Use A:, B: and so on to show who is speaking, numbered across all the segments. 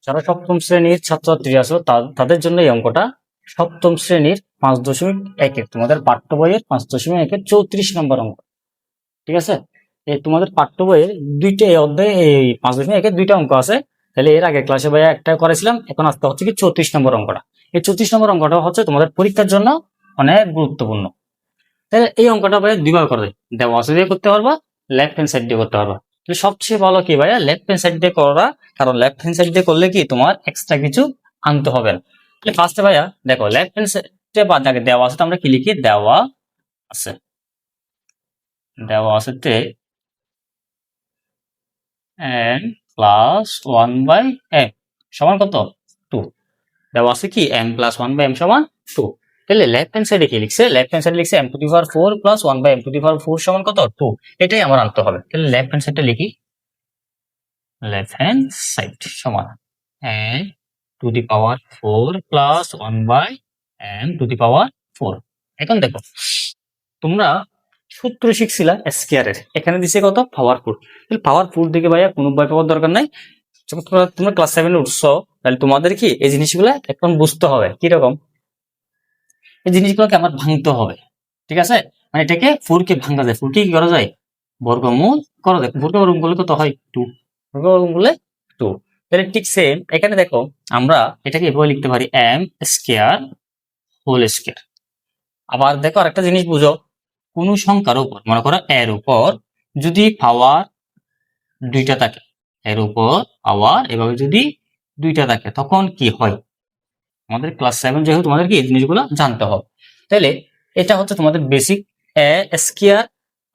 A: যারা সপ্তম শ্রেণীর ছাত্রছাত্রী আছো তাদের জন্য এই অঙ্কটা সপ্তম শ্রেণীর 5.1 তোমাদের পাঠ্য বইয়ের 5.1 34 নম্বর অঙ্ক। ঠিক আছে, এই তোমাদের পাঠ্য বইয়ের দুইটা এই অধ্যায়ে এই 5.1 দুইটা অঙ্ক আছে। তাহলে এর আগে ক্লাসে ভাইয়া একটা করেছিলাম, এখন আজকে হচ্ছে কি 34 নম্বর অঙ্কটা। এই 34 নম্বর অঙ্কটা হচ্ছে তোমাদের পরীক্ষার জন্য অনেক গুরুত্বপূর্ণ। তাহলে এই অঙ্কটা ভাইয়া দুইভাবে করে দেওয়া আছে দিয়ে করতে পারবা, লেফট হ্যান্ড সাইড দিয়ে করতে পারবা। তাহলে সবচেয়ে ভালো কি ভাইয়া লেফট হ্যান্ড সাইড দিয়ে করা, কারণ লেফট হ্যান্ড সাইড দিয়ে করলে কি তোমার এক্সট্রা কিছু আনতে হবে না। তাহলে ফার্স্টে ভাইয়া দেখো লেফট হ্যান্ড সাইডে বা যাকে দেওয়া আছে তো আমরা কি লিখি, দেওয়া আছে, দেওয়া আছে তে n প্লাস 1/m সমান কত 2। দেওয়া আছে কি m প্লাস 1/m সমান 2। তাহলে লেফট হ্যান্ড সাইডে কি লিখছে, লেফট হ্যান্ড সাইডে লিখছে m to the power 4 plus 1/m to the power 4 সমান কত 2। এটাই আমার আনতে হবে। তাহলে লেফট হ্যান্ড সাইডটা লিখি, লেফট হ্যান্ড সাইড সমান n to the power 4 plus 1/m to the power 4। এখন দেখো তোমরা সূত্র শিখছিলা স্কয়ারের, এখানে দিছে কত পাওয়ারফুল। তাহলে পাওয়ারফুল থেকে ভাইয়া কোনো ভয় পাওয়ার দরকার নাই। যখন তোমরা ক্লাস 7 উঠছো তাহলে তোমাদের কি এই জিনিসগুলো এখন বুঝতে হবে কিরকম, এই জিনিসগুলোকে আমার ভাঙতে হবে। ঠিক আছে, মানে এটাকে 4 কে ভাঙা যায়, 4 কে কি করা যায় বর্গমূল করা যায়। 4 কে বর্গমূল করলে কত হয় 2, বর্গমূল করলে 2। তাহলে ঠিক সেম এখানে দেখো আমরা এটাকে এভাবে লিখতে পারি m স্কয়ার হোল স্কয়ার। আবার দেখো আরেকটা জিনিস বুঝো, কোন সংখ্যার উপর মনে করো এর উপর যদি পাওয়ার দুইটা থাকে, এর উপর পাওয়ার এভাবে যদি দুইটা থাকে তখন কি হয়, আমাদের ক্লাস 7 যেহেতু তোমাদের কি এই জিনিসগুলো জানতে হবে। তাহলে এটা হচ্ছে তোমাদের বেসিক এ স্কয়ার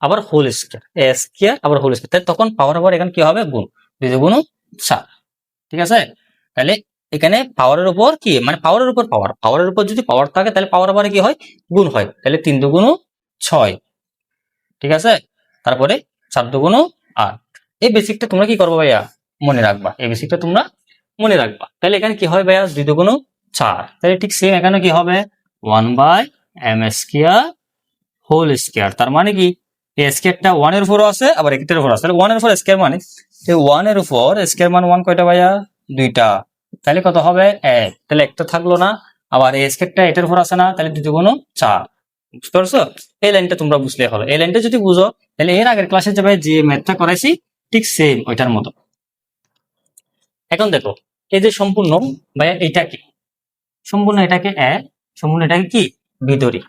A: আবার হোল স্কয়ার, এ স্কয়ার আবার হোল স্কয়ার। তাহলে তখন পাওয়ার আবার এখানে কি হবে গুণ, 2 গুণ 4। ঠিক আছে, তাহলে এখানে পাওয়ারের উপর কি মানে পাওয়ারের উপর পাওয়ার, পাওয়ারের উপর যদি পাওয়ার থাকে তাহলে পাওয়ার আবার কি হয় গুণ হয়। তাহলে 3 গুণ 6। ঠিক আছে, তারপরে 4 গুণ 8। এই বেসিকটা তোমরা কি করবে ভাইয়া মনে রাখবা, এই বেসিকটা তোমরা মনে রাখবা। তাহলে এখানে কি হয় ভাইয়া 2 গুণ 4। তাহলে ঠিক সেম এখানে কি হবে 1/m স্কয়ার হোল স্কয়ার। তার মানে কি এই স্কয়ারটা 1 এর উপর আছে আবার একটার উপর আছে। তাহলে 1 এর উপর স্কয়ার মানে এই 1 এর উপর স্কয়ার মানে 1 কয়টা ভাইয়া দুইটা। তাহলে কত হবে 1। তাহলে একটা থাকলো না, আবার এই স্কয়ারটা এটার উপর আছে না, তাহলে 2 গুণ 4। বুঝতে পারছো, এই লাইনটা তোমরা বুঝলে হলো। এই লাইনটা যদি বুঝো তাহলে এর আগের ক্লাসে যাবে যে ম্যাথটা করাইছি ঠিক সেম ওইটার মতো। এখন দেখো এই যে সম্পূর্ণ ভাইয়া এটা কি সম্পূর্ণ এটাকে এ, সম্পূর্ণ এটাকে কি বি ধরি।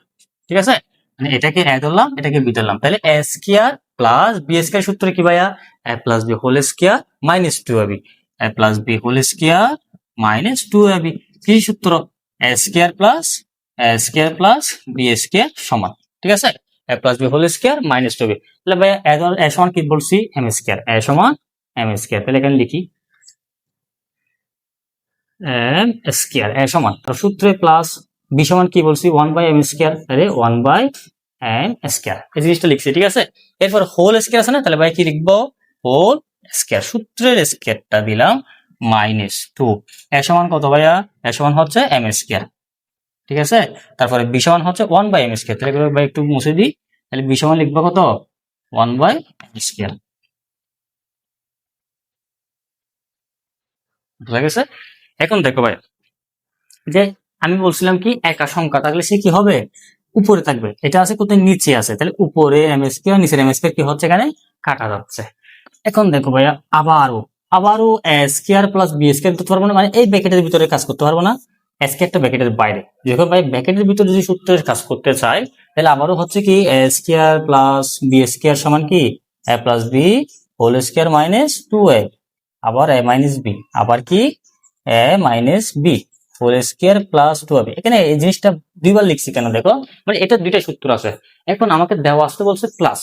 A: ঠিক আছে, মানে এটাকে এ ধরলাম এটাকে বি ধরলাম। তাহলে A square plus B square সূত্র কি ভাইয়া A plus B whole square minus 2ab, A plus B whole square minus 2ab। কি সূত্র A square plus B square সমান। ঠিক আছে, A plus B whole square minus 2ab। তাহলে ভাইয়া এ সমান কি বলছি এম স্কয়ার, এ সমান এম স্কয়ার। তাহলে এখানে লিখি এম স্কয়ার এ সমান সূত্রে প্লাস বি সমান কি বলছি 1/m স্কয়ার, তাহলে 1/m স্কয়ার এই জিনিসটা লিখছি। ঠিক আছে, এরপর হোল স্কয়ার আছে না, তাহলে ভাই কি লিখবো হোল স্কয়ার, সূত্রের স্কয়ারটা দিলাম মাইনাস 2। এ সমান কত ভাইয়া এ সমান হচ্ছে m স্কয়ার। ঠিক আছে, তারপরে বি সমান হচ্ছে 1/m স্কয়ার। তাহলে ভাই একটু মুছে দিই, তাহলে বি সমান লিখবো কত 1/m স্কয়ার। বুঝা গেছে। এখন দেখো ভাই যে আমি বলছিলাম কি একা সংখ্যা থাকলে সে কি হবে উপরে থাকবে, এটা আছে কোথায় নিচে আছে। তাহলে উপরে এম স্কয়ার নিচের এম স্কয়ার কি হচ্ছে এখানে কাটা যাচ্ছে। এখন দেখো ভাইয়া আবারও এ স্কয়ার প্লাস বি স্কয়ার করতে পারবো না, মানে এই ব্র্যাকেটের ভিতরে কাজ করতে পারবো না, স্কয়ারটা ব্র্যাকেটের বাইরে। যখন ভাই ব্র্যাকেটের ভিতরে যদি সূত্রের কাজ করতে চাই তাহলে আবারও হচ্ছে কি A square plus B square সমান কি A plus B whole square minus 2a, আবার এ মাইনাস বি, আবার কি A minus B whole square plus 2ab। এখানে এই জিনিসটা দুইবার লিখছি কেন দেখো, মানে এটা দুইটা সূত্র আছে। এখন আমাকে দেওয়া আসতে বলছে প্লাস,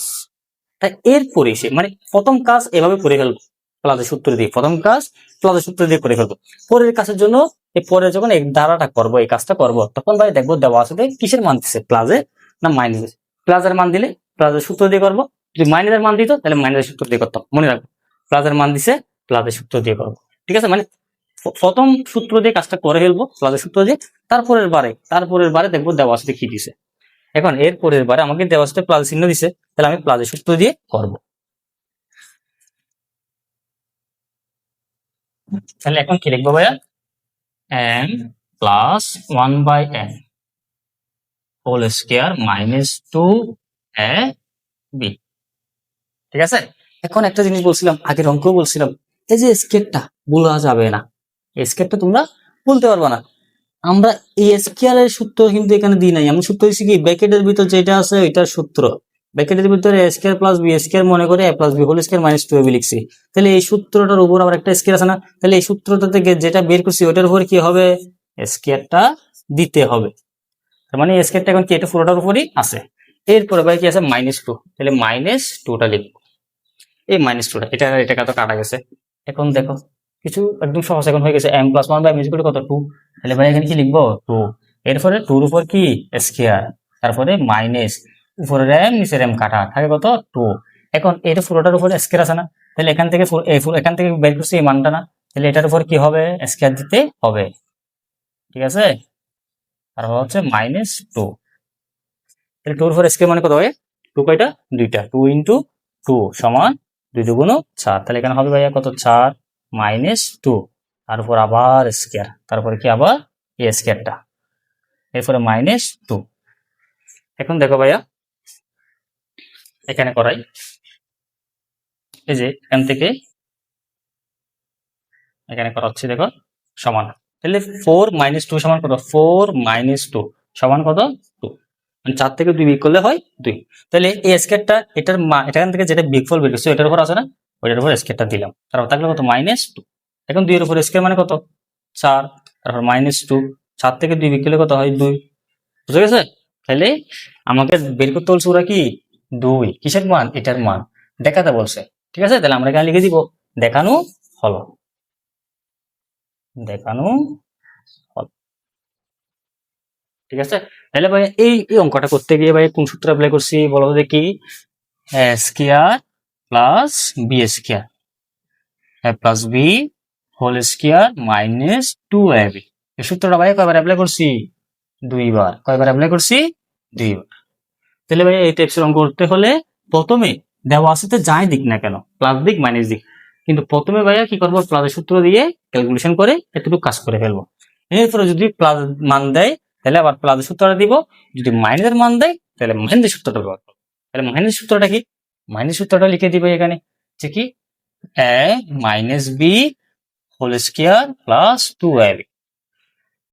A: তাই এরপরে সে মানে প্রথম কাজ এভাবে করে ফেলবো প্লাসের সূত্র দিয়ে, প্রথম কাজ প্লাসের সূত্র দিয়ে করে ফেলবো। পরের কাজের জন্য এই পরে যখন এই ধারাটা করবো এই কাজটা করবো তখন ভাই দেখবো দেওয়া আছে কিসের মান দিচ্ছে প্লাসে না মাইনাসে। প্লাসের মান দিলে প্লাসের সূত্র দিয়ে করবো, যদি মাইনাসের মান দিত তাহলে মাইনাসের সূত্র দিয়ে করতাম। মনে রাখবো প্লাসের মান দিছে প্লাসের সূত্র দিয়ে করবো। ঠিক আছে, মানে প্রথম সূত্র দিয়ে কাজটা করে ফেলবো প্লাসের সূত্র দিয়ে, তারপরের বারে দেখবো দেওয়া আছে কি দিছে। এখন এর পরের বারে আমাকে দেওয়া আছে প্লাস চিহ্ন দিছে, তাহলে আমি প্লাসের সূত্র দিয়ে করব। তাহলে এখন কি লিখবো ভাইয়া, n plus 1/n whole square minus 2ab। ঠিক আছে, এখন একটা জিনিস বলছিলাম, আগের অঙ্কেও বলছিলাম, এই যে স্কেয়ারটা বলা যাবে না, স্কেয়ারটা তোমরা বলতে পারবে না। আমরা এই স্কেয়ারের সূত্র কিন্তু এখানে দিই নাই, আমি সূত্র দিচ্ছি কি ব্র্যাকেটের ভিতর যেটা আছে ওইটার সূত্র, ব্র্যাকেটের ভিতরে a square plus b square মনে করে a plus b whole square minus 2ab লিখছি। তাহলে এই সূত্রটার উপর আবার একটা স্কয়ার আছে না, তাহলে এই সূত্রটা থেকে যেটা বের করছি ওটার উপর কি হবে, স্কয়ারটা দিতে হবে। তার মানে স্কয়ারটা এখন কি এটা পুরোটার উপরই আছে। এরপরে ভাই কি আছে -2, তাহলে -2টা লিখবো। এই -2টা এটা তো কাটা গেছে। এখন দেখো কিছু একদম সহজ এখন হয়ে গেছে, m plus 1 by m equal to কত 2। তাহলে ভাই এখানে কি লিখবো 2, এরপরে 2 এর উপর কি স্কয়ার, তারপরে মাইনাস উপরের m নিচের m কাটা থাকে কত 2। এখন এটা পুরোটার উপরে স্কয়ার আছে না, তাহলে এখান থেকে এখান থেকে বের করছি এই মানটা না, তাহলে এটার উপর কি হবে স্কয়ার দিতে হবে। ঠিক আছে, তারপর হচ্ছে -2, তাহলে 2 এর উপর স্কয়ার মানে কত হয় 2 কয়টা দুইটা, 2 ইনটু 2 সমান 2 দুগুণ 4, তাহলে এখানে হবে ভাইয়া কত 4 -2, তার উপর আবার স্কয়ার, তারপরে কি আবার এই স্কয়ারটা, এরপরে -2। এখন দেখো ভাইয়া এখানে করাই, এই যে এখান থেকে এখানে করা হচ্ছে দেখো সমান, তাহলে 4 -2 সমান কত 4 -2 সমান কত 2, মানে 4 থেকে 2 বিয়োগ করলে হয় 2। তাহলে এই স্কয়ারটা এটার এখান থেকে যেটা বিয়োগফল বের করছে ওটার উপর আছে না, ওটার উপর স্কয়ারটা দিলাম, তারপর থাকলে কত -2। এখন 2 এর উপর স্কয়ার মানে কত 4, তারপর -2, 4 থেকে 2 বিয়োগ করলে কত হয় 2। বুঝা গেছে, তাহলে আমাকে বের করতে বলছে ওরা কি 2 কিসের মান, এটার মান দেখাতে বলছে। ঠিক আছে, তাহলে আমরা এখানে লিখে দিব দেখানো হলো, দেখানো হলো। ঠিক আছে, তাহলে ভাই এই অঙ্কটা করতে গিয়ে ভাই কোন সূত্র অ্যাপ্লাই করছি বলো তো দেখি, a square plus b square a plus b whole square minus 2ab, এই সূত্রটা ভাই কয়বার অ্যাপ্লাই করছি, দুইবার। কয়বার অ্যাপ্লাই করছি, দুইবার। তাহলে ভাই এই টাইপসের অঙ্ক করতে হলে প্রথমে দেওয়া আছে যাই দিক না কেন প্লাস দিক মাইনাস দিক, কিন্তু প্রথমে ভাইয়া কি করবো প্লাসের সূত্র দিয়ে ক্যালকুলেশন করে এতটুকু কাজ করে ফেলবো। এরপরে যদি প্লাস মান দেয় তাহলে আবার প্লাসের সূত্রটা দিব, যদি মাইনাসের মান দেয় তাহলে মাইনাসের সূত্রটা ব্যবহার করবো। তাহলে মাইনাস সূত্রটা কি, মাইনাস সূত্রটা লিখে দিবে এখানে যে কি a minus b whole square plus 2ab।